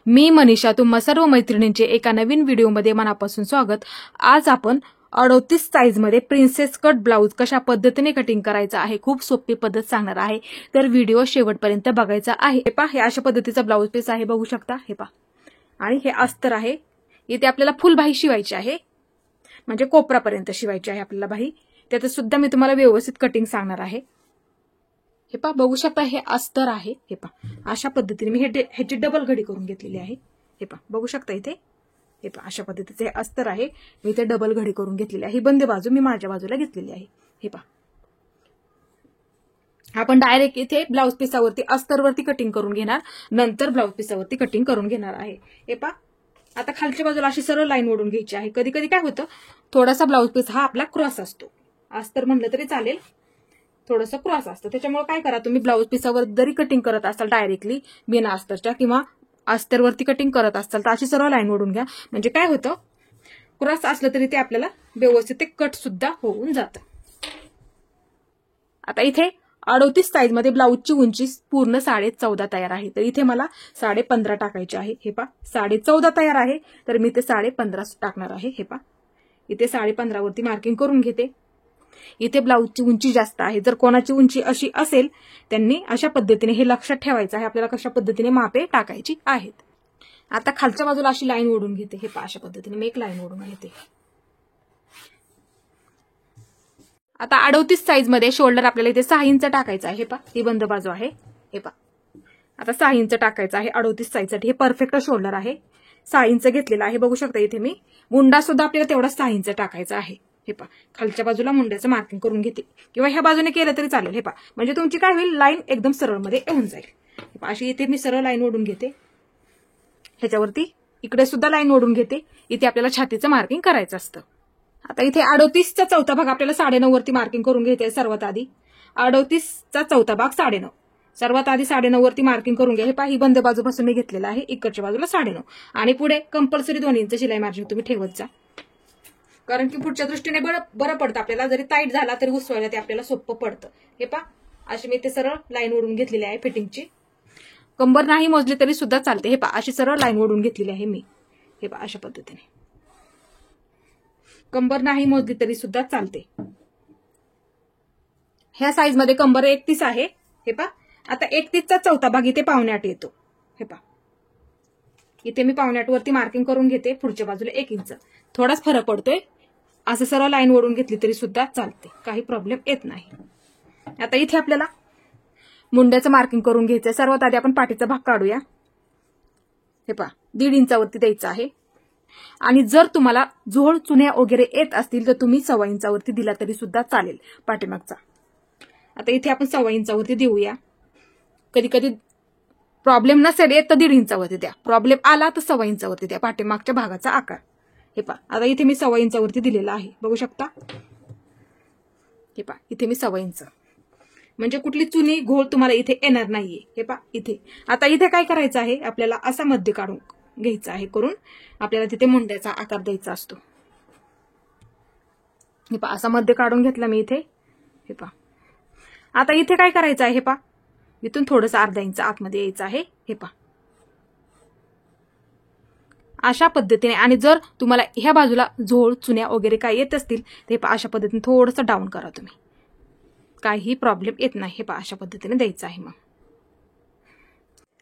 मी मनीषा, तुम्हा सर्व मैत्रिणींचे एका नवीन व्हिडिओमध्ये मनापासून स्वागत। आज आपण 38 साइज मध्ये प्रिन्सेस कट ब्लाउज कशा पद्धतीने कटिंग करायचा आहे, खूप सोपी पद्धत सांगणार आहे, तर व्हिडिओ शेवटपर्यंत बघायचा आहे। हे पहा, हे अशा पद्धतीचा ब्लाउज पीस आहे, बघू शकता। हे पहा, आणि हे अस्तर आहे। इथे आपल्याला फुल बाही शिवायची आहे, म्हणजे कोपरापर्यंत शिवायची आहे आपल्याला बाही। त्यात सुद्धा मी तुम्हाला व्यवस्थित कटिंग सांगणार आहे। हे पहा, बघू शकता, हे अस्तर आहे। हे पहा, अशा पद्धतीने मी ह्याची डबल घडी करून घेतलेली आहे। हे पहा, बघू शकता इथे। हे पहा, अशा पद्धतीचे हे अस्तर आहे, मी इथे डबल घडी करून घेतलेली आहे। ही बंद बाजू मी माझ्या बाजूला घेतलेली आहे। हे पहा, आपण डायरेक्ट इथे ब्लाउज पीसावरती अस्तरवरती कटिंग करून घेणार, नंतर ब्लाउज पीसावरती कटिंग करून घेणार आहे। हे पहा, आता खालच्या बाजूला अशी सरळ लाईन ओढून घ्यायची आहे। कधी कधी काय होतं, थोडासा ब्लाउज पीस हा आपला क्रॉस असतो, अस्तर म्हणलं तरी चालेल, थोडंसं क्रॉस असतं। त्याच्यामुळे काय करा, तुम्ही ब्लाउज पीसावर जरी कटिंग करत असाल डायरेक्टली बिना अस्तरच्या, किंवा अस्तरवरती कटिंग करत असाल तर अशी सरळ लाईन ओढून घ्या। म्हणजे काय होतं, क्रॉस असलं तरी ते आपल्याला व्यवस्थित ते कट सुद्धा होऊन जातं। आता इथे 38 साइज मध्ये ब्लाउजची उंची पूर्ण 14.5 तयार आहे, तर इथे मला 15.5 टाकायची आहे। हे पहा, 14.5 तयार आहे, तर मी ते 15.5 टाकणार आहे। हे पहा, इथे 15.5 वरती मार्किंग करून घेते। इथे ब्लाउजची उंची जास्त आहे, जर कोणाची उंची अशी असेल त्यांनी अशा पद्धतीने हे लक्षात ठेवायचं आहे, आपल्याला कशा पद्धतीने मापे टाकायची आहेत। आता खालच्या बाजूला अशी लाईन ओढून घेते। हे पहा, अशा पद्धतीने मी एक लाईन ओढून घेते। आता 38 साइज मध्ये शोल्डर आपल्याला इथे 6 इंच टाकायचं आहे। हे पहा, ही बंद बाजू आहे। हे पहा, आता 6 इंच टाकायचं आहे 38 साइज साठी। हे परफेक्ट शोल्डर आहे, 6 इंच घेतलेला आहे। बघू शकता इथे मी मुंडा सुद्धा आपल्याला तेवढा 6 इंच टाकायचा आहे। हे पहा, खालच्या बाजूला मुंड्याचं मार्किंग करून घेते, किंवा ह्या बाजूने केलं तरी चालेल। हे पहा, म्हणजे तुमची काय होईल, लाईन एकदम सरळ मध्ये येऊन जाईल। हे पहा, अशी इथे मी सरळ लाईन ओढून घेते, ह्याच्यावरती इकडे सुद्धा लाईन ओढून घेते। इथे आपल्याला छातीचं मार्किंग करायचं असतं। आता इथे 38चा चौथा भाग आपल्याला 9.5 वरती मार्किंग करून घ्यायचंय। सर्वात आधी 38चा चौथा भाग 9.5, सर्वात आधी 9.5 वरती मार्किंग करून घ्या। हे पहा, ही बंद बाजूपासून मी घेतलेला आहे, इकडच्या बाजूला 9.5, आणि पुढे कंपल्सरी 2 इंच शिलाई मार्जिन तुम्ही ठेवत जा, कारण की पुढच्या दृष्टीने बरं पडतं आपल्याला, जरी टाईट झाला तरी उसवायला ते आपल्याला सोपं पडतं। हे पहा, अशी मी ते सरळ लाईन ओढून घेतलेली आहे फिटिंगची। कंबर नाही मोजली तरी सुद्धा चालते। हे पहा, अशी सरळ लाईन ओढून घेतलेली आहे मी। हे पहा, अशा पद्धतीने कंबर नाही मोजली तरी सुद्धा चालते। ह्या साइज मध्ये कंबर 31 आहे। हे पहा, आता 31चा चौथा भाग इथे 1.5 येतो। हे पहा, इथे मी 1.5 वरती मार्किंग करून घेते, पुढच्या बाजूला 1 इंच, थोडाच फरक पडतोय। असं सरळ लाईन ओढून घेतली तरी सुद्धा चालते, काही प्रॉब्लेम येत नाही। आता इथे आपल्याला मुंड्याचं मार्किंग करून घ्यायचंय। सर्वात आधी आपण पाठीचा भाग काढूया। हे पहा, 1.5 इंचावरती द्यायचं आहे, आणि जर तुम्हाला जोड चुन्या वगैरे येत असतील तर तुम्ही 1.25 इंचावरती दिला तरी सुद्धा चालेल पाठीमागचा। आता इथे आपण 1.25 इंचावरती देऊया। कधी कधी प्रॉब्लेम नसेल येत तर 1.5 इंचावरती द्या, प्रॉब्लेम आला तर 1.25 इंचावरती द्या पाठीमागच्या भागाचा आकार। हे पहा, आता इथे मी 1.25 इंचावरती दिलेला आहे, बघू शकता। हे पहा, इथे मी 1.25 इंच, म्हणजे कुठली चुनी घोळ तुम्हाला इथे येणार नाहीये। हे पहा, इथे आता इथे काय करायचं आहे, आपल्याला असा मध्य काढून घ्यायचा आहे, करून आपल्याला तिथे मुंड्याचा आकार द्यायचा असतो। हे पहा, असा मध्य काढून घेतला मी इथे। हे पहा, आता इथे काय करायचं आहे, हे पहा, इथून थोडंसं 1/2 इंच आतमध्ये यायचं आहे। हे पहा, अशा पद्धतीने। आणि जर तुम्हाला ह्या बाजूला झोळ चुन्या वगैरे काय येत असतील तर हे पहा, अशा पद्धतीने थोडंसं डाऊन करा तुम्ही, काही प्रॉब्लेम येत नाही। हे पहा, अशा पद्धतीने द्यायचं आहे। मग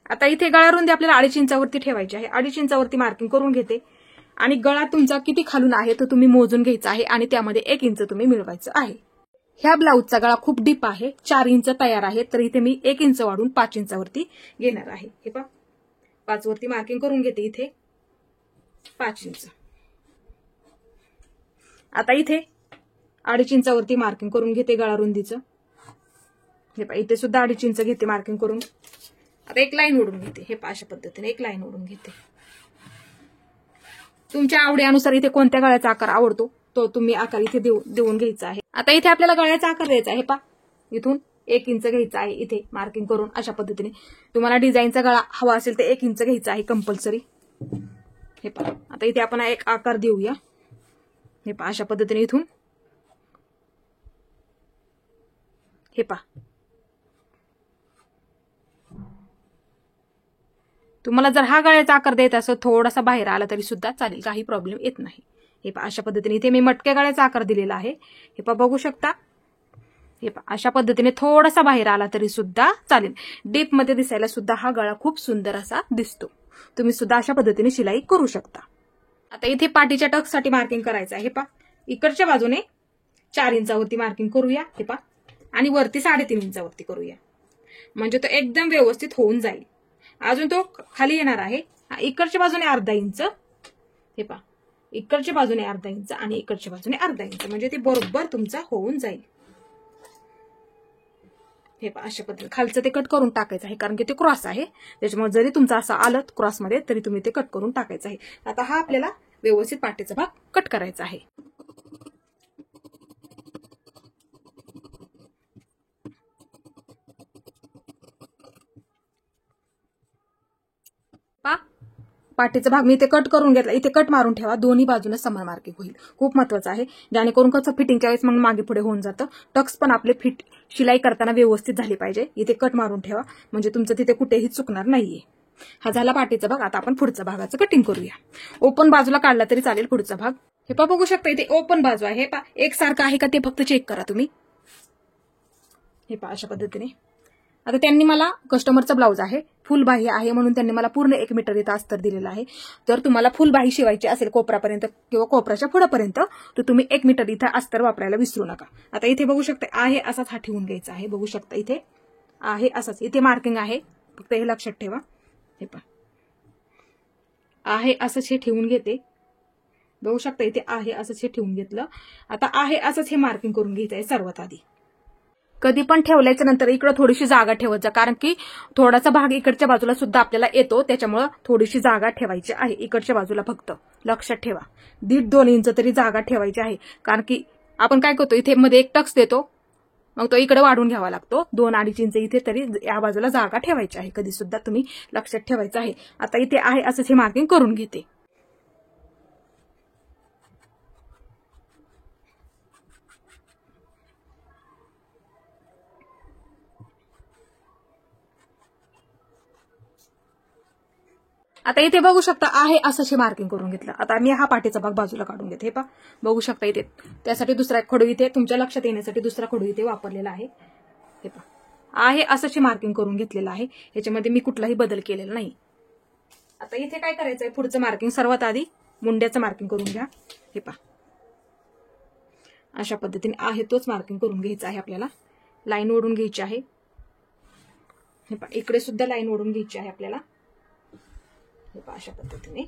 आता इथे गळा रुंदी आपल्याला 2.5 इंचावरती ठेवायची आहे। 2.5 इंचावरती मार्किंग करून घेते, आणि गळा तुमचा किती खालून आहे तो तुम्ही मोजून घ्यायचा आहे, आणि त्यामध्ये 1 इंच तुम्ही मिळवायचं आहे। ह्या ब्लाउजचा गळा खूप डीप आहे, 4 इंच तयार आहे, तर इथे मी 1 इंच वाढून 5 इंचावरती घेणार आहे। हे पहा, 5 वरती मार्किंग करून घेते, इथे 5 इंच। आता इथे 2.5 इंचावरती मार्किंग करून घेते गळा रुंदीचं। हे पहा, इथे सुद्धा 2.5 इंच घेते मार्किंग करून। आता एक लाईन ओढून घेते। हे पहा, अशा पद्धतीने एक लाईन ओढून घेते। तुमच्या आवडीनुसार इथे कोणत्या गळ्याचा आकार आवडतो तो तुम्ही आकार इथे देऊन घ्यायचा आहे। आता इथे आपल्याला गळ्याचा आकार द्यायचा आहे। पहा, इथून 1 इंच घ्यायचा आहे, इथे मार्किंग करून अशा पद्धतीने। तुम्हाला डिझाईनचा गळा हवा असेल तर 1 इंच घ्यायचा आहे कंपल्सरी। हे पहा, आता इथे आपण एक आकार देऊया। हे पहा, अशा पद्धतीने इथून हे पहा, तुम्हाला जर हा गळ्याचा आकार द्यायचा असं थोडासा बाहेर आला तरी सुद्धा चालेल, काही प्रॉब्लेम येत नाही. हे पहा अशा पद्धतीने इथे मी मटक्या गळ्याचा आकार दिलेला आहे. हे पहा बघू शकता. हे पहा अशा पद्धतीने थोडासा बाहेर आला तरी सुद्धा चालेल. डीप मध्ये दिसायला सुद्धा हा गळा खूप सुंदर असा दिसतो. तुम्ही सुद्धा अशा पद्धतीने शिलाई करू शकता. आता इथे पाठीच्या टक्ससाठी मार्किंग करायचं आहे. हे पहा इकडच्या बाजूने 4 इंचावरती मार्किंग करूया. हे पहा आणि वरती 3.5 इंचावरती करूया, म्हणजे तो एकदम व्यवस्थित होऊन जाईल. अजून तो खाली येणार आहे. इकडच्या बाजूने अर्धा इंच. हे पहा इकडच्या बाजूने अर्धा इंच आणि इकडच्या बाजूने अर्धा इंच, म्हणजे ते बरोबर तुमचा होऊन जाईल. हे पहा अशा पद्धतीने खालचं ते कट करून टाकायचं आहे, कारण की ते क्रॉस आहे. त्याच्यामुळे जरी तुमचं असं आलं क्रॉसमध्ये तरी तुम्ही ते कट करून टाकायचं आहे. आता हा आपल्याला व्यवस्थित पाठीचा भाग कट करायचा आहे. पाठीचा भाग मी इथे कट करून घेतला. इथे कट मारून ठेवा, दोन्ही बाजूने समान मार्किंग होईल. खूप महत्वाचं आहे, जेणेकरून कसं फिटिंगच्या वेळेस मग मागे पुढे होऊन जातं. टक्स पण आपले फिट शिलाई करताना व्यवस्थित झाली पाहिजे. इथे कट मारून ठेवा, म्हणजे तुमचं तिथे कुठेही चुकणार नाहीये. हा झाला पाठीचा भाग. आता आपण पुढच्या भागाचं कटिंग करूया. ओपन बाजूला काढला तरी चालेल पुढचा भाग. हे पहा बघू शकता इथे ओपन बाजू आहे. हे पहा एकसारखं आहे का ते फक्त चेक करा तुम्ही. हे पहा अशा पद्धतीने. आता त्यांनी मला कस्टमरचा ब्लाऊज आहे, फुलबाही आहे, म्हणून त्यांनी मला पूर्ण 1 मीटर इथं अस्तर दिलेलं आहे. जर तुम्हाला फुलबाही शिवायची असेल कोपरापर्यंत किंवा कोपराच्या पुढेपर्यंत तर तुम्ही 1 मीटर इथं अस्तर वापरायला विसरू नका. आता इथे बघू शकता आहे असाच हा ठेवून घ्यायचा आहे. बघू शकता इथे आहे असाच, इथे मार्किंग आहे, फक्त हे लक्षात ठेवा. हे पहा आहे असंच हे ठेवून घेते. बघू शकता इथे आहे असंच हे ठेवून घेतलं. आता आहे असंच हे मार्किंग करून घ्यायचं आहे सर्वात आधी. कधी पण ठेवल्याच्या नंतर इकडे थोडीशी जागा ठेवत जा, कारण की थोडासा भाग इकडच्या बाजूला सुद्धा आपल्याला येतो, त्याच्यामुळे थोडीशी जागा ठेवायची आहे इकडच्या बाजूला. फक्त लक्षात ठेवा 1.5-2 इंच तरी जागा ठेवायची आहे, कारण की आपण काय करतो इथे मध्ये एक टक्स देतो, मग तो इकडे वाढून घ्यावा लागतो. 2-2.5 इंच इथे तरी या बाजूला जागा ठेवायची आहे, कधी सुद्धा तुम्ही लक्षात ठेवायचं आहे. आता इथे आहे असंच हे मार्किंग करून घेते. आता इथे बघू शकता आहे असं मार्किंग करून घेतलं. आता मी हा पाठीचा भाग बाजूला काढून घेते. हे पहा बघू शकता इथे त्यासाठी दुसरा खडू इथे तुमच्या लक्षात येण्यासाठी दुसरा खडू इथे वापरलेला आहे. हे पहा आहे असं मार्किंग करून घेतलेलं आहे. याच्यामध्ये मी कुठलाही बदल केलेला नाही. आता इथे काय करायचंय, पुढचं मार्किंग सर्वात आधी मुंड्याचं मार्किंग करून घ्या. हे पहा अशा पद्धतीने आहे तोच मार्किंग करून घ्यायचा आहे आपल्याला. लाईन ओढून घ्यायची आहे. हे पहा इकडे सुद्धा लाईन ओढून घ्यायची आहे आपल्याला. हे पहा अशा पद्धतीने.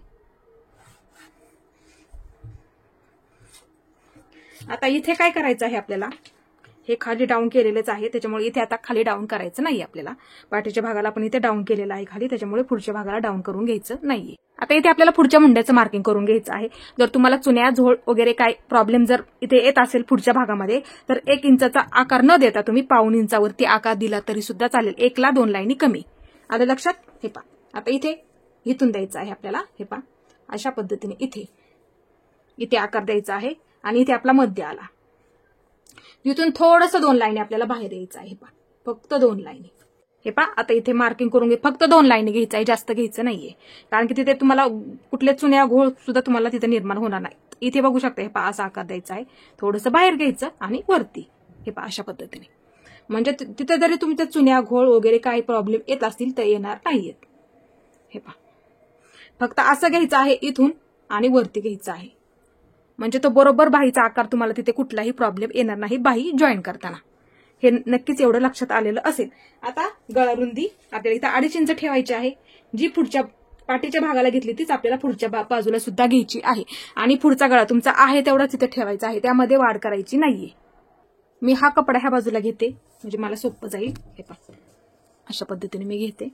आता इथे काय करायचं आहे आपल्याला, हे खाली डाऊन केलेलेच आहे, त्याच्यामुळे इथे आता खाली डाऊन करायचं नाही आपल्याला. पाठीच्या भागाला आपण इथे डाऊन केलेलं आहे खाली, त्याच्यामुळे पुढच्या भागाला डाऊन करून घ्यायचं नाहीये. आता इथे आपल्याला पुढच्या मुंड्याचं मार्किंग करून घ्यायचं आहे. जर तुम्हाला चुन्या झोळ वगैरे काय प्रॉब्लेम जर इथे येत असेल पुढच्या भागामध्ये, तर 1 इंचाचा आकार न देता तुम्ही 1.5 इंचावरती आकार दिला तरी सुद्धा चालेल. 1 ला 2 लाईनी कमी. आलं लक्षात. हे पहा आता इथे इथून द्यायचं आहे आपल्याला. हे पहा अशा पद्धतीने इथे आकार द्यायचा आहे आणि इथे आपला मध्य आला. इथून थोडंसं 2 लाईनी आपल्याला बाहेर यायचं आहे. पहा फक्त 2 लाईनी. हे पहा आता इथे मार्किंग करून घे. फक्त 2 लाईनी घ्यायचं आहे, जास्त घ्यायचं नाहीये, कारण की तिथे तुम्हाला कुठले चुन्या घोळ सुद्धा तुम्हाला तिथे निर्माण होणार नाही. इथे बघू शकता. हे पहा असा आकार द्यायचा आहे, थोडंसं बाहेर घ्यायचं आणि वरती. हे पहा अशा पद्धतीने, म्हणजे तिथे जरी तुमच्या चुन्या घोळ वगैरे काही प्रॉब्लेम येत असतील तर येणार नाहीयेत. हे पहा फक्त असं घ्यायचं आहे इथून आणि वरती घ्यायचं आहे, म्हणजे तो बरोबर बाहीचा आकार तुम्हाला तिथे कुठलाही प्रॉब्लेम येणार नाही बाही जॉईन करताना. हे नक्कीच एवढं लक्षात आलेलं असेल. आता गळा रुंदी आपल्याला इथं 2.5 इंच ठेवायची आहे. जी पुढच्या पाठीच्या भागाला घेतली तीच आपल्याला पुढच्या बाजूला सुद्धा घ्यायची आहे. आणि पुढचा गळा तुमचा आहे तेवढाच तिथे ठेवायचा आहे, त्यामध्ये वाढ करायची नाहीये. मी हा कपडा ह्या बाजूला घेते, म्हणजे मला सोपं जाईल. हे पहा अशा पद्धतीने मी घेते.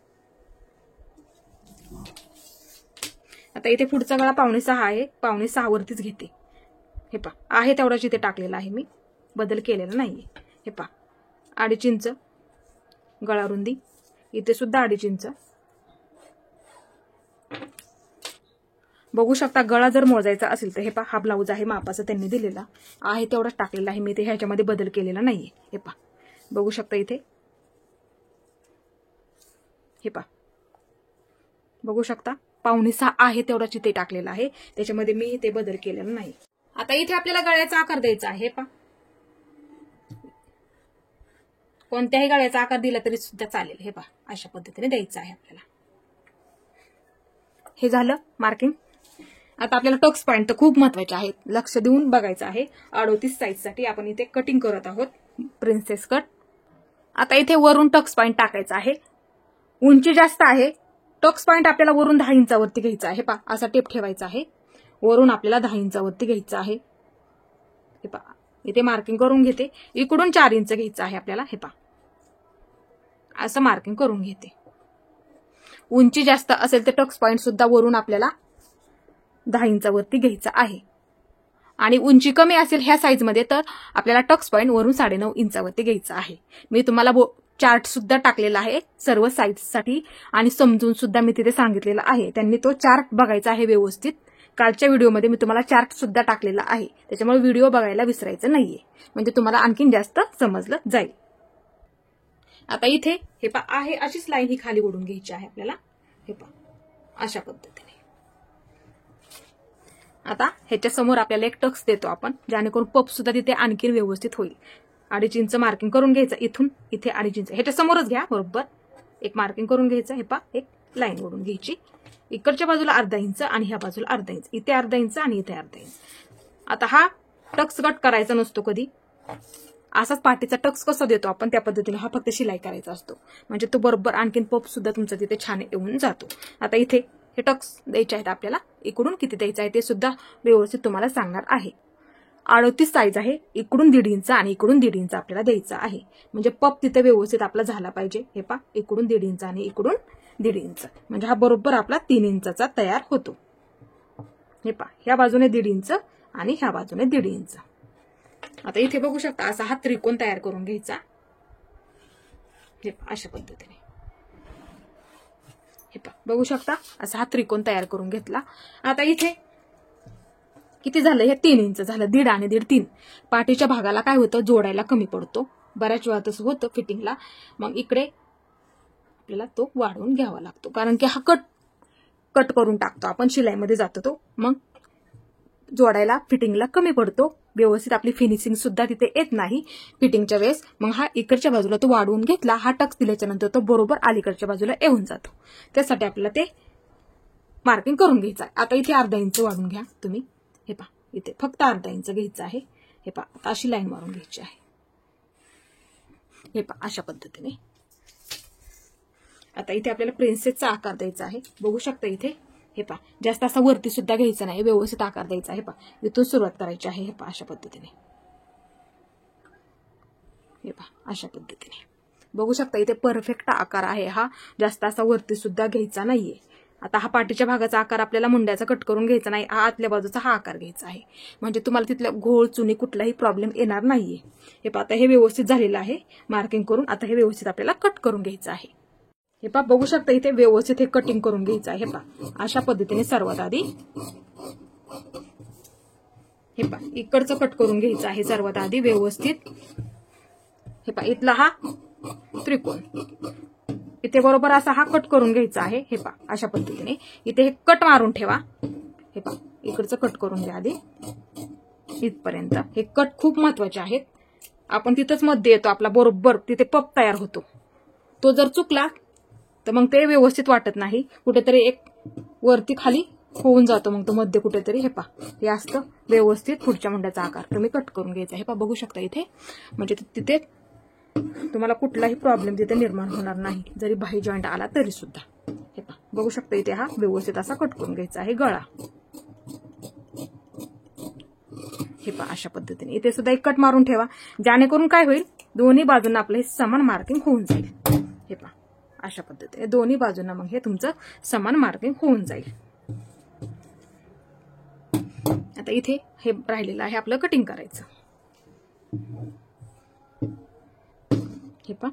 आता इथे पुढचा गळा 5.5 आहे, 5.5 वरतीच घेते. हे पहा आहे तेवढाच इथे टाकलेला आहे, मी बदल केलेला नाहीये. हे पहा 2.5 इंच गळा रुंदी, इथे सुद्धा 2.5 इंच. बघू शकता गळा जर मोजायचा असेल तर हे पहा हा ब्लाऊज आहे मापाचा त्यांनी दिलेला आहे तेवढाच टाकलेला आहे मी, ते ह्याच्यामध्ये बदल केलेला नाहीये. हे पहा बघू शकता इथे. हे पहा बघू शकता 5.6 आहे तेवढाच इथे टाकलेला आहे, त्याच्यामध्ये मी ते बदल केलेला नाही. आता इथे आपल्याला गळ्याचा आकार द्यायचा आहे. पहा, कोणत्याही गळ्याचा आकार दिला तरी सुद्धा चालेल. हे पहा, अशा पद्धतीने द्यायचं आहे आपल्याला. हे झालं मार्किंग. आता आपल्याला टक्स पॉइंट तर खूप महत्वाचे आहेत, लक्ष देऊन बघायचं आहे. 38 साईजसाठी आपण इथे कटिंग करत आहोत, प्रिन्सेस कट. आता इथे वरून टक्स पॉइंट टाकायचा आहे. उंची जास्त आहे, टक्स पॉइंट आपल्याला वरून 10 इंचावरती घ्यायचा आहे. पहा, असा टेप ठेवायचा आहे, वरून आपल्याला 10 इंचावरती घ्यायचं आहे. हे पहा, इथे मार्किंग करून घेते. इकडून 4 इंच घ्यायचं आहे आपल्याला. हे पहा, असं मार्किंग करून घेते. उंची जास्त असेल तर टक्स पॉइंट सुद्धा वरून आपल्याला 10 इंचावरती घ्यायचा आहे. आणि उंची कमी असेल ह्या साईजमध्ये तर आपल्याला टक्स पॉइंट वरून 9.5 इंचावरती घ्यायचा आहे. मी तुम्हाला चार्ट सुद्धा टाकलेला आहे सर्व साईजसाठी आणि समजून सुद्धा मी तिथे सांगितलेला आहे. त्यांनी तो चार्ट बघायचा आहे व्यवस्थित. कालच्या व्हिडिओमध्ये मी तुम्हाला चार्ट सुद्धा टाकलेला आहे, त्याच्यामुळे व्हिडिओ बघायला विसरायचं नाहीये, म्हणजे तुम्हाला आणखीन जास्त समजलं जाईल. आता इथे हे पहा आहे अशीच लाईन ही खाली ओढून घ्यायची आहे आपल्याला. हे पहा, अशा पद्धतीने. आता ह्याच्या समोर आपल्याला एक टक्स देतो आपण, जेणेकरून पप सुद्धा तिथे आणखीन व्यवस्थित होईल. 2.5 इंच मार्किंग करून घ्यायचं. इथून इथे 2.5 इंच ह्याच्या समोरच घ्या, बरोबर एक मार्किंग करून घ्यायचं. हे पहा, एक लाईन ओढून घ्यायची. इकडच्या बाजूला 1/2 इंच आणि ह्या बाजूला 1/2 इंच, इथे 1/2 इंच आणि इथे 1/2 इंच. आता हा टक्स कट करायचा नसतो कधी, असाच पाठीचा टक्स कसा देतो आपण त्या पद्धतीने हा फक्त शिलाई करायचा असतो, म्हणजे तो बरोबर आणखीन पप सुद्धा तुमचा तिथे छान येऊन जातो. आता इथे हे टक्स द्यायचे आहेत आपल्याला, इकडून किती द्यायचं आहे ते सुद्धा व्यवस्थित तुम्हाला सांगणार आहे. 38 साईज आहे, इकडून 1.5 इंच आणि इकडून 1.5 इंच आपल्याला द्यायचा आहे, म्हणजे पप तिथे व्यवस्थित आपला झाला पाहिजे. हे पहा, इकडून 1.5 इंच आणि इकडून 1.5 इंच, म्हणजे हा बरोबर आपला 3 इंचाचा तयार होतो. हे पहा, ह्या बाजूने 1.5 इंच आणि ह्या बाजूने 1.5 इंच. आता इथे बघू शकता असा हा त्रिकोण तयार करून घ्यायचा. हे पहा, अशा पद्धतीने. हे पहा, बघू शकता असा हा त्रिकोण तयार करून घेतला. आता इथे किती झालं, हे 3 इंच झालं. 1.5 आणि 1.5 3. पाठीच्या भागाला काय होतं, जोडायला कमी पडतो, बऱ्याच वेळा तसं होतं फिटिंगला. मग इकडे आपल्याला तो वाढवून घ्यावा लागतो, कारण की हा कट करून टाकतो आपण, शिलाईमध्ये जातो तो, मग जोडायला फिटिंगला कमी पडतो. व्यवस्थित आपली फिनिशिंग सुद्धा तिथे येत नाही फिटिंगच्या वेळेस. मग हा इकडच्या बाजूला तो वाढवून घेतला, हा टक्स दिल्याच्या नंतर तो बरोबर अलीकडच्या बाजूला येऊन जातो. त्यासाठी आपल्याला ते मार्किंग करून घ्यायचं आहे. आता इथे 1/2 इंच वाढून घ्या तुम्ही. हे पहा, इथे फक्त 1/2 इंच घ्यायचं आहे. हे पहा, आता अशी लाईन मारून घ्यायची आहे. हे पहा, अशा पद्धतीने. आता इथे आपल्याला प्रिन्सेसचा आकार द्यायचा आहे. बघू शकता इथे. हे पहा, जास्त असा वरती सुद्धा घ्यायचा नाही, व्यवस्थित आकार द्यायचा आहे. पहा, इथून सुरुवात करायची आहे. हे पहा, अशा पद्धतीने. हे पहा, अशा पद्धतीने. बघू शकता इथे परफेक्ट आकार आहे हा, जास्त असा वरती सुद्धा घ्यायचा नाहीये. आता हा पाठीच्या भागाचा आकार आपल्याला मुंड्याचा कट करून घ्यायचा नाही, हा आतल्या बाजूचा हा आकार घ्यायचा आहे, म्हणजे तुम्हाला तिथल्या घोळ चुनी कुठलाही प्रॉब्लेम येणार नाहीये. हे पहा, आता हे व्यवस्थित झालेलं आहे मार्किंग करून. आता हे व्यवस्थित आपल्याला कट करून घ्यायचं आहे. हे पहा, बघू शकता इथे व्यवस्थित हे कटिंग करून घ्यायचं आहे. हे पहा, अशा पद्धतीने सर्वात आधी. हे पहा, इकडचं कट करून घ्यायचं आहे सर्वात आधी व्यवस्थित. हे पहा, इथला हा त्रिकोण इथे बरोबर असा हा कट करून घ्यायचा आहे. हे पहा, अशा पद्धतीने इथे हे कट मारून ठेवा. हे पहा, इकडचं कट करून घ्या आधी इथपर्यंत. हे कट खूप महत्वाचे आहेत, आपण तिथंच मध्ये येतो आपला, बरोबर तिथे पप तयार होतो. तो जर चुकला तर मग ते व्यवस्थित वाटत नाही, कुठेतरी एक वरती खाली होऊन जातो मग तो मध्ये कुठेतरी. हे पहा, हे असतं व्यवस्थित पुढच्या मुंड्याचा आकार तुम्ही कट करून घ्यायचा. हे पहा, बघू शकता इथे, म्हणजे तिथे तुम्हाला कुठलाही प्रॉब्लेम तिथे निर्माण होणार नाही, जरी बाही जॉईंट आला तरी सुद्धा. हे पहा, बघू शकता इथे हा व्यवस्थित असा कट करून घ्यायचा आहे गळा. हे पहा, अशा पद्धतीने इथे सुद्धा एक कट मारून ठेवा, जेणेकरून काय होईल, दोन्ही बाजूंना आपलं हे समान मार्किंग होऊन जाईल. हे पहा, अशा पद्धतीने दोन्ही बाजूंना मग हे तुमचं समान मार्किंग होऊन जाईल. आता इथे हे राहिलेलं आहे आपलं कटिंग करायचं. हे पहा,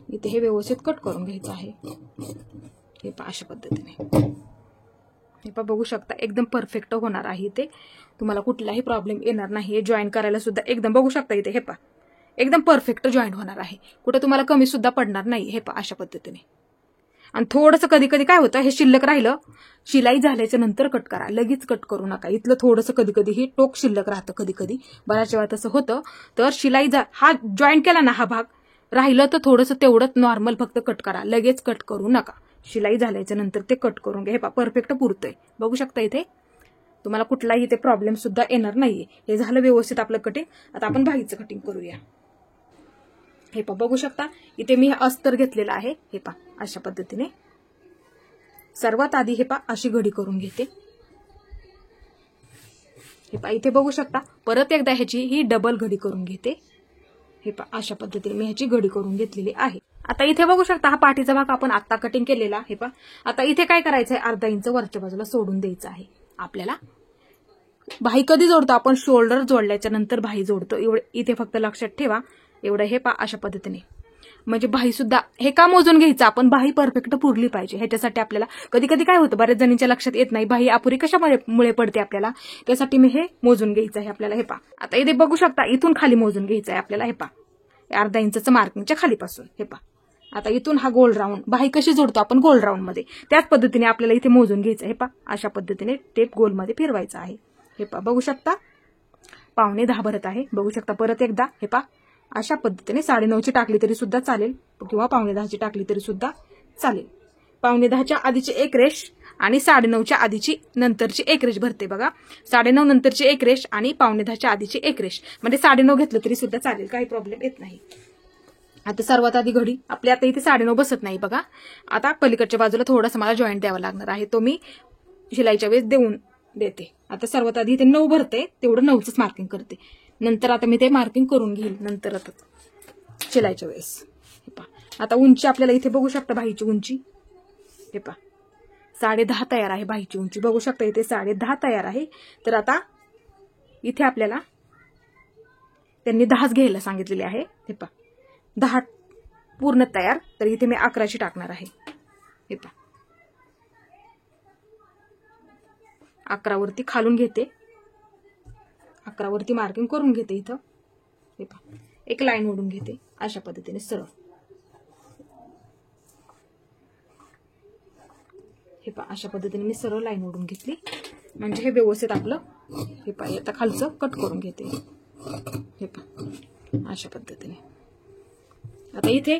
इथे हे व्यवस्थित कट करून घ्यायचं आहे. हे पहा, अशा पद्धतीने. हे पहा, बघू शकता एकदम परफेक्ट होणार आहे. इथे तुम्हाला कुठलाही प्रॉब्लेम येणार नाही. जॉईन करायला सुद्धा एकदम बघू शकता इथे. हे पहा, एकदम परफेक्ट जॉईंट होणार आहे, कुठे तुम्हाला कमी सुद्धा पडणार नाही. हे पहा, अशा पद्धतीने. आणि थोडंसं कधी कधी काय होतं, हे शिल्लक राहिलं, शिलाई झाल्याच्या नंतर कट करा, लगेच कट करू नका. इथलं थोडंसं कधी कधी हे टोक शिल्लक राहतं, कधी कधी बऱ्याच वेळा तसं होतं. तर शिलाई हा जॉईन केला ना, हा भाग राहिलं तर थोडंसं तेवढंच नॉर्मल फक्त कट करा, लगेच कट करू नका. शिलाई झाल्याच्या नंतर ते कट करून घ्या. हे पहा परफेक्ट पुरतंय, बघू शकता. इथे तुम्हाला कुठलाही इथे प्रॉब्लेम सुद्धा येणार नाहीये. हे झालं व्यवस्थित आपलं कटिंग. आता आपण बाहीचं कटिंग करूया. हे पहा बघू शकता, इथे मी अस्तर घेतलेला आहे. हे पहा अशा पद्धतीने सर्वात आधी हे पहा अशी घडी करून घेते. हे पहा इथे बघू शकता, परत एकदा ह्याची ही डबल घडी करून घेते. हे पहा अशा पद्धतीने मी ह्याची घडी करून घेतलेली आहे. आता इथे बघू शकता, हा पाठीचा भाग आपण आता कटिंग केलेला. हे पहा आता इथे काय करायचंय, अर्धा इंच वरच्या बाजूला सोडून द्यायचं आहे आपल्याला. बाही कधी जोडतो आपण, शोल्डर जोडल्याच्या नंतर बाही जोडतो. एवढं इथे फक्त लक्षात ठेवा. एवढं हे पहा अशा पद्धतीने, म्हणजे बाही सुद्धा हे का मोजून घ्यायचं आपण, बाही परफेक्ट पुरली पाहिजे. ह्याच्यासाठी आपल्याला कधी कधी काय होतं, बऱ्याच जणींच्या लक्षात येत नाही बाही अपुरी कशामुळे पडते आपल्याला, त्यासाठी मी हे मोजून घ्यायचं आहे आपल्याला. हे पहा आता इथे बघू शकता, इथून खाली मोजून घ्यायचं आहे आपल्याला. हे पहा अर्धा इंचचं मार्किंगच्या खालीपासून. हे पहा आता इथून हा गोल राऊंड, बाही कशी जोडतो आपण गोल राऊंड मध्ये, त्याच पद्धतीने आपल्याला इथे मोजून घ्यायचं. हे पहा अशा पद्धतीने टेप गोलमध्ये फिरवायचा आहे. हे पहा बघू शकता, 9:15 भरत आहे. बघू शकता परत एकदा. हे पहा अशा पद्धतीने 9:30ची टाकली तरी सुद्धा चालेल, किंवा 9:15ची टाकली तरी सुद्धा चालेल. 9:15च्या आधीची एक रेष आणि 9:30च्या आधीची नंतरची एक रेष भरते बघा. 9:30 नंतरची एक रेष आणि 9:15च्या आधीची एक रेष, म्हणजे 9:30 घेतलं तरी सुद्धा चालेल, काही प्रॉब्लेम येत नाही. आता सर्वात आधी घडी आपल्या आता इथे 9:30 बसत नाही बघा. आता पलीकडच्या बाजूला थोडासा मला जॉईंट द्यावा लागणार आहे, तो मी शिलाईच्या वेळेस देऊन देते. आता सर्वात आधी इथे 9 भरते, तेवढं 9चंच मार्किंग करते. नंतर आता मी ते मार्किंग करून घेईल नंतर आता शिलाईच्या वेळेस. हे पहा आता उंची आपल्याला इथे बघू शकता, बाहीची उंची. हे पहा 10.5 तयार आहे बाहीची उंची. बघू शकता इथे 10.5 तयार आहे. तर आता इथे आपल्याला त्यांनी 10च घ्यायला सांगितलेले आहे. हे पहा 10 पूर्ण तयार, तर इथे मी 11ची टाकणार आहे. हे पहा 11 वरती खालून घेते, 11 वरती मार्किंग करून घेते इथं. हे पहा एक लाईन ओढून घेते अशा पद्धतीने सरळ. हे पहा अशा पद्धतीने मी सरळ लाईन ओढून घेतली, म्हणजे हे व्यवस्थित आपलं. हे पहा आता खालचं कट करून घेते. हे पहा अशा पद्धतीने. आता इथे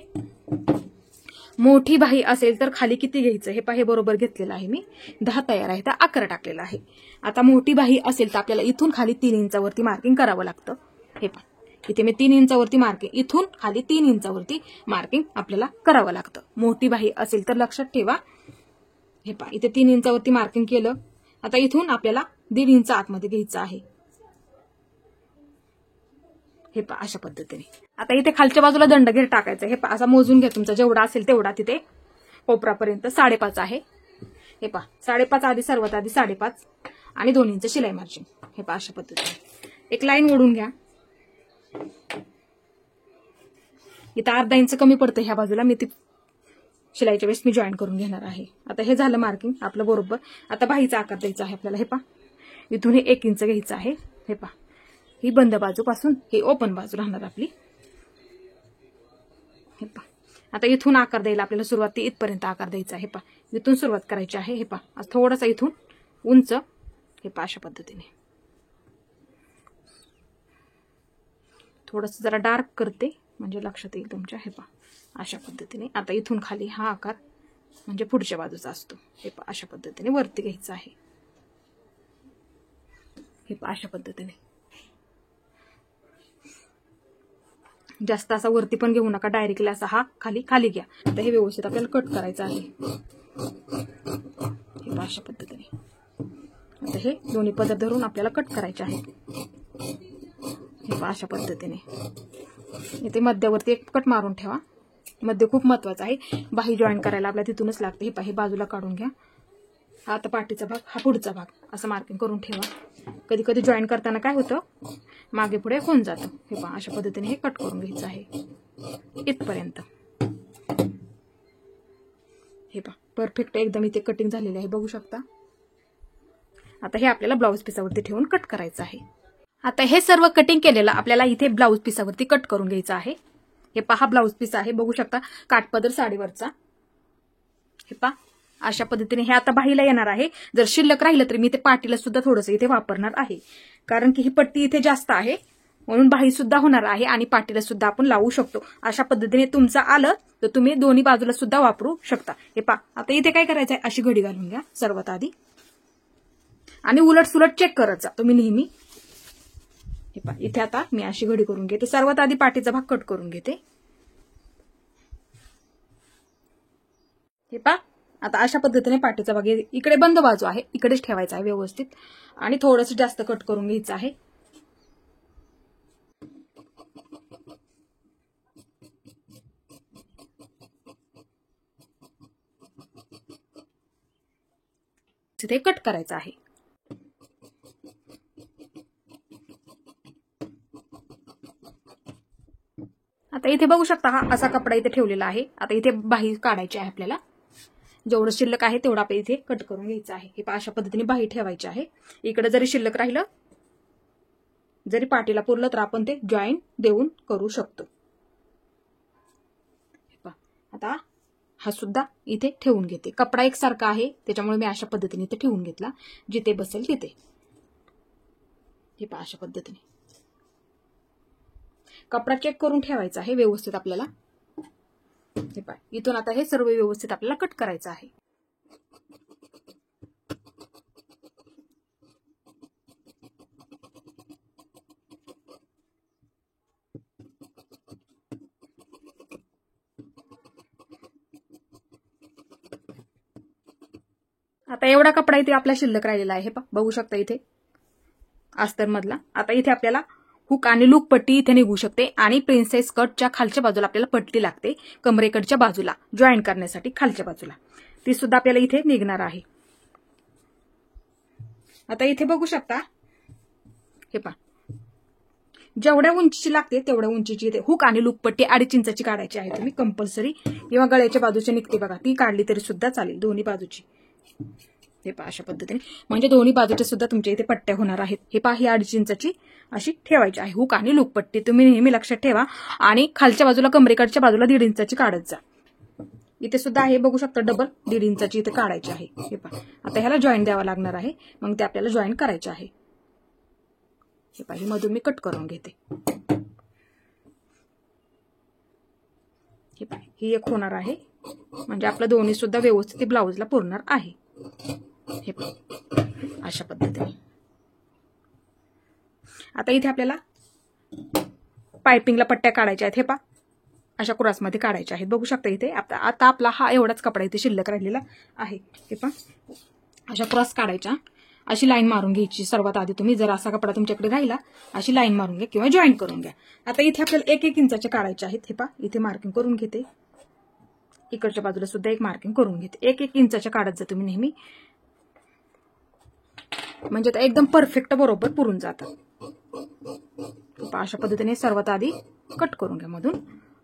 मोठी बाही असेल तर खाली किती घ्यायचं, हे पहा हे बरोबर घेतलेलं आहे मी. 10 तयार आहे तर 11 टाकलेलं आहे. आता मोठी बाही असेल तर आपल्याला इथून खाली 3 इंचावरती मार्किंग करावं लागतं. हे पहा इथे मी 3 इंचावरती मार्किंग, इथून खाली 3 इंचावरती मार्किंग आपल्याला करावं लागतं. मोठी बाही असेल तर लक्षात ठेवा. हे पहा इथे 3 इंचावरती मार्किंग केलं. आता इथून आपल्याला 1.5 इंच आतमध्ये घ्यायचं आहे. हे पहा अशा पद्धतीने. आता इथे खालच्या बाजूला दंडघेर टाकायचा. हे पहा असा मोजून घ्या, तुमचा जेवढा असेल तेवढा तिथे कोपरापर्यंत. 5.5 आहे. हे पहा 5.5 आधी, सर्वात आधी 5.5 आणि 2 इंच शिलाई मार्जिन. हे पहा अशा पद्धतीने एक लाईन ओढून घ्या. इथं अर्धा इंच कमी पडतं ह्या बाजूला, मी ती शिलाईच्या वेळेस मी जॉईन करून घेणार आहे. आता हे झालं मार्किंग आपलं बरोबर. आता बाहीचा आकार द्यायचा आहे आपल्याला. हे पहा इथून हे 1 इंच घ्यायचं आहे. हे पहा ही बंद बाजूपासून ही ओपन बाजू राहणार आपली. हे पहा आता इथून आकार द्यायला आपल्याला सुरुवात ते इथपर्यंत आकार द्यायचा आहे. हे पहा इथून सुरुवात करायची आहे. हे पहा थोडासा इथून उंच. हे पहा अशा पद्धतीने थोडंसं जरा डार्क करते म्हणजे लक्षात येईल तुमच्या. हे पहा अशा पद्धतीने. आता इथून खाली हा आकार म्हणजे पुढच्या बाजूचा असतो. हे पहा अशा पद्धतीने वरती घ्यायचं आहे. हे पहा अशा पद्धतीने. जास्त असा वरती पण घेऊ नका, डायरेक्टली असा हा खाली खाली घ्या. आता हे व्यवस्थित आपल्याला कट करायचं आहे. हे पहा अशा पद्धतीने. आता हे दोन्ही पदर धरून आपल्याला कट करायचे आहे. हे पहा अशा पद्धतीने. इथे मध्यावरती एक कट मारून ठेवा. मध्य खूप महत्वाचं आहे. बाही जॉईन करायला आपल्याला तिथूनच लागते. हे पहा हे बाजूला काढून घ्या. हा आता पाठीचा भाग, हा पुढचा भाग असं मार्किंग करून ठेवा. कधी कधी जॉईन करताना काय होतं, मागे पुढे होऊन जातं. हे पहा अशा पद्धतीने हे कट करून घ्यायचं आहे इथपर्यंत. हे पहा परफेक्ट एकदम इथे कटिंग झालेली आहे, बघू शकता. आता हे आपल्याला ब्लाऊज पिसावरती ठेवून कट करायचं आहे. आता हे सर्व कटिंग केलेलं आपल्याला इथे ब्लाऊज पिसावरती कट करून घ्यायचं आहे. हे पहा ब्लाऊज पीस आहे, बघू शकता. काठपदर साडीवरचा हे पहा अशा पद्धतीने हे आता बाहीला येणार आहे. जर शिल्लक राहिलं तरी मी ते पाटीला सुद्धा थोडंसं इथे वापरणार आहे, कारण की ही पट्टी इथे जास्त आहे म्हणून बाही सुद्धा होणार आहे आणि पाटीला सुद्धा आपण लावू शकतो. अशा पद्धतीने तुमचं आलं तर तुम्ही दोन्ही बाजूला सुद्धा वापरू शकता. हे पहा आता इथे काय करायचं आहे, अशी घडी घालून घ्या सर्वात आधी आणि उलट सुलट चेक करत जा तुम्ही नेहमी. हे पहा इथे आता मी अशी घडी करून घेते. सर्वात आधी पाटीचा भाग कट करून घेते. हे पहा आता अशा पद्धतीने पाटीचा भाग इकडे बंद बाजू आहे इकडेच ठेवायचा आहे व्यवस्थित आणि थोडंसं जास्त कट करून घ्यायचं आहे. ते कट करायचं आहे. आता इथे बघू शकता हा असा कपडा इथे ठेवलेला आहे. आता इथे बाही काढायची आहे आपल्याला. जेवढं शिल्लक आहे तेवढं आपण इथे कट करून घ्यायचं आहे. हे अशा पद्धतीने बाही ठेवायची आहे. इकडे जरी शिल्लक राहिलं जरी पाटीला पुरलं तर आपण ते जॉईंट देऊन करू शकतो. आता हा सुद्धा इथे ठेवून घेते. कपडा एकसारखा आहे त्याच्यामुळे मी अशा पद्धतीने इथे ठेवून घेतला जिथे बसेल तिथे. हे पहा अशा पद्धतीने कपडा चेक करून ठेवायचा आहे व्यवस्थित आपल्याला. हे पहा इथून आता हे सर्व व्यवस्थित आपल्याला कट करायचं आहे. आता एवढा कपडा इथे आपला शिल्लक राहिलेला आहे. बघू शकता इथे अस्तर मधला. आता इथे आपल्याला हुक आणि लूक पट्टी इथे निघू शकते आणि प्रिन्सेस कटच्या खालच्या बाजूला आपल्याला पट्टी लागते कमरेकडच्या बाजूला जॉईन करण्यासाठी खालच्या बाजूला, ती सुद्धा आपल्याला इथे निघणार आहे. आता इथे बघू शकता हे पहा जेवढ्या उंचीची लागते तेवढ्या उंचीची इथे हुक आणि लूक पट्टी 2.5 इंचाची काढायची आहे तुम्ही कंपल्सरी, किंवा गळ्याच्या बाजूची निघते बघा ती काढली तरी सुद्धा चालेल दोन्ही बाजूची. हे पहा अशा पद्धतीने म्हणजे दोन्ही बाजूच्या सुद्धा तुमच्या इथे पट्ट्या होणार आहेत. हे पहा ही 2.5 इंचाची अशी ठेवायची आहे हुक आणि लूक पट्टी. तुम्ही नेहमी लक्षात ठेवा आणि खालच्या बाजूला कमरेकडच्या बाजूला 1.5 इंचाची काढत जा. इथे सुद्धा आहे बघू शकता डबल 1.5 इंचाची इथे काढायची आहे. हे पहा आता ह्याला जॉईंट द्यावा लागणार आहे मग ते आपल्याला जॉईंट करायचे आहे. हे पहा ही मधून मी कट करून घेते. हे पहा ही एक होणार आहे म्हणजे आपलं दोन्ही सुद्धा व्यवस्थित ब्लाऊजला पुरणार आहे. हे पहा अशा पद्धतीने. आता इथे आपल्याला पायपिंगला पट्ट्या काढायच्या आहेत. हे पहा अशा क्रॉसमध्ये काढायच्या आहेत. बघू शकता इथे आता आपला हा एवढाच कपडा इथे शिल्लक राहिलेला आहे. हे पहा अशा क्रॉस काढायच्या, अशी लाईन मारून घ्यायची सर्वात आधी तुम्ही. जर असा कपडा तुमच्याकडे राहिला अशी लाईन मारून घ्या किंवा जॉईन करून घ्या. आता इथे आपल्याला 1-1 इंचाचे काढायचे आहेत. हे पहा इथे मार्किंग करून घेते. इकडच्या बाजूला सुद्धा एक मार्किंग करून घेते. 1-1 इंचाचे काढत जा तुम्ही नेहमी, म्हणजे ते एकदम परफेक्ट बरोबर पुरून जातात. अशा पद्धतीने सर्वात आधी कट करून घ्या मधून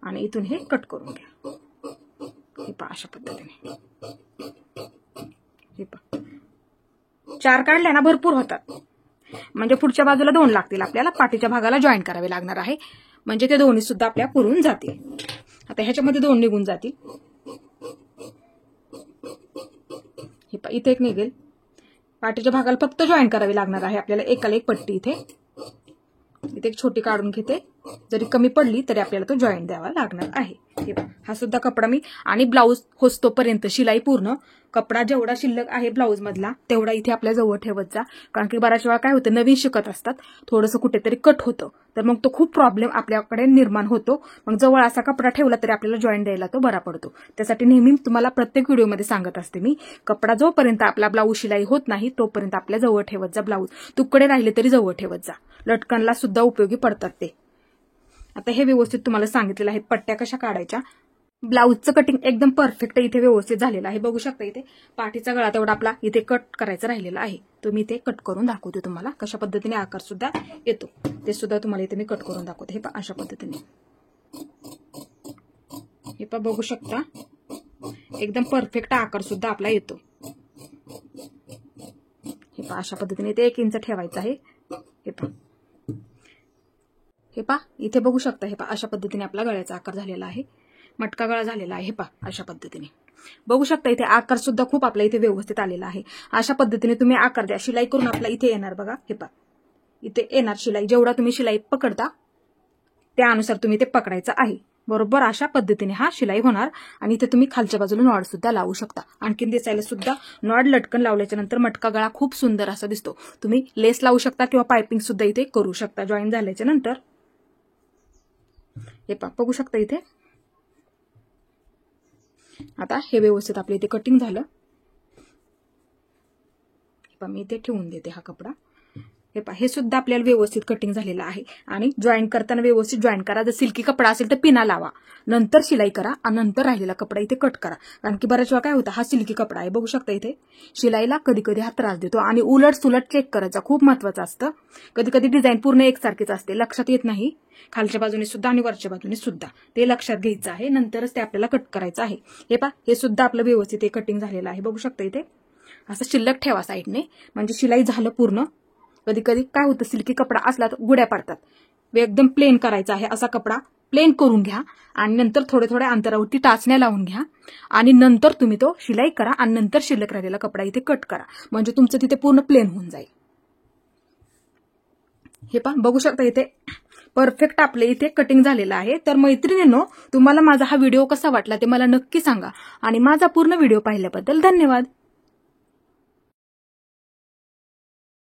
आणि इथून हे कट करून घ्या. हे पहा अशा पद्धतीने. हे पहा 4 काढल्या ना भरपूर होतात, म्हणजे पुढच्या बाजूला 2 लागतील आपल्याला. पाठीच्या भागाला जॉईन करावे लागणार आहे म्हणजे ते दोन्ही सुद्धा आपल्या पुरून जातील. आता ह्याच्यामध्ये 2 निघून जातील. हे पहा इथे एक निघेल. पाठीच्या भागाला फक्त जॉईन करावी लागणार आहे आपल्याला एकाला एक पट्टी. इथे एक छोटी काढून घेते, जरी कमी पडली तरी आपल्याला तो जॉईंट द्यावा लागणार आहे. हे पहा हा सुद्धा कपडा मी आणि ब्लाऊज होस्तोपर्यंत शिलाई पूर्ण कपडा जेवढा शिल्लक आहे ब्लाऊज मधला तेवढा इथे आपल्या जवळ ठेवत जा. कारण की बऱ्याच वेळा काय होतं नवीन शिकत असतात थोडंसं कुठेतरी कट होतं तर मग तो खूप प्रॉब्लेम आपल्याकडे निर्माण होतो. मग जवळ असा कपडा ठेवला तरी आपल्याला जॉईंट द्यायला तो बरा पडतो. त्यासाठी नेहमी तुम्हाला प्रत्येक व्हिडिओमध्ये सांगत असते मी, कपडा जोपर्यंत आपला ब्लाऊज शिलाई होत नाही तोपर्यंत आपल्या जवळ ठेवत जा. ब्लाऊज तुकडे राहिले तरी जवळ ठेवत जा, लटकनला सुद्धा उपयोगी पडतात ते. आता हे व्यवस्थित तुम्हाला सांगितलेलं आहे पट्ट्या कशा काढायच्या. ब्लाऊजचं कटिंग एकदम परफेक्ट इथे व्यवस्थित झालेलं आहे. बघू शकता इथे पाठीचा गळा तेवढा आपला इथे कट करायचा राहिलेला आहे. तो मी इथे कट करून दाखवते तुम्हाला कशा पद्धतीने आकार सुद्धा येतो ते सुद्धा तुम्हाला इथे मी कट करून दाखवते. हे पहा अशा पद्धतीने. हे पहा बघू शकता एकदम परफेक्ट आकार सुद्धा आपला येतो. हे पहा अशा पद्धतीने इथे 1 इंच ठेवायचं आहे. हे पहा हे पहा इथे बघू शकता. हे पहा अशा पद्धतीने आपला गळ्याचा आकार झालेला आहे, मटका गळा झालेला आहे. हे पहा अशा पद्धतीने. बघू शकता इथे आकार सुद्धा खूप आपल्या इथे व्यवस्थित आलेला आहे. अशा पद्धतीने तुम्ही आकार द्या. शिलाई करून आपल्या इथे येणार बघा. हे पहा इथे येणार शिलाई. जेवढा तुम्ही शिलाई पकडता त्यानुसार तुम्ही ते पकडायचं आहे. बरोबर अशा पद्धतीने हा शिलाई होणार. आणि इथे तुम्ही खालच्या बाजूला नॉड सुद्धा लावू शकता. आणखीन दिसायला सुद्धा नॉड लटकन लावल्याच्या नंतर मटका गळा खूप सुंदर असा दिसतो. तुम्ही लेस लावू शकता किंवा पायपिंग सुद्धा इथे करू शकता जॉईन झाल्याच्या नंतर. हे पहा बघू शकता इथे. आता हे व्यवस्थित आपल्या इथे कटिंग झालं. मी इथे ठेवून देते हा कपडा. हे पहा हे सुद्धा आपल्याला व्यवस्थित कटिंग झालेलं आहे. आणि जॉईन करताना व्यवस्थित जॉईन करा. जर सिल्की कपडा असेल तर पिना लावा, नंतर शिलाई करा आणि नंतर राहिलेला कपडा इथे कट करा. कारण की बऱ्याच वेळा काय होतं, हा सिल्की कपडा आहे बघू शकता इथे शिलाईला कधी कधी हा त्रास देतो. आणि उलट सुलट चेक करायचा खूप महत्वाचं असतं. कधी कधी डिझाईन पूर्ण एकसारखीच असते, लक्षात येत नाही. खालच्या बाजूने सुद्धा आणि वरच्या बाजूने सुद्धा ते लक्षात घ्यायचं आहे. नंतरच ते आपल्याला कट करायचं आहे. हे पहा हे सुद्धा आपलं व्यवस्थित कटिंग झालेलं आहे बघू शकता इथे. असं शिल्लक ठेवा साईडने, म्हणजे शिलाई झालं पूर्ण. कधी कधी काय होतं, सिल्की कपडा असला तर गुड्या पडतात. एकदम प्लेन करायचा आहे असा कपडा प्लेन करून घ्या आणि नंतर थोड्या थोड्या अंतरावरती टाचण्या लावून घ्या आणि नंतर तुम्ही तो शिलाई करा आणि नंतर शिल्लक राहिलेला कपडा इथे कट करा. म्हणजे तुमचं तिथे पूर्ण प्लेन होऊन जाईल. हे पहा बघू शकता इथे परफेक्ट आपले इथे कटिंग झालेलं आहे. तर मैत्रिणींनो, तुम्हाला माझा हा व्हिडिओ कसा वाटला ते मला नक्की सांगा आणि माझा पूर्ण व्हिडिओ पाहिल्याबद्दल धन्यवाद.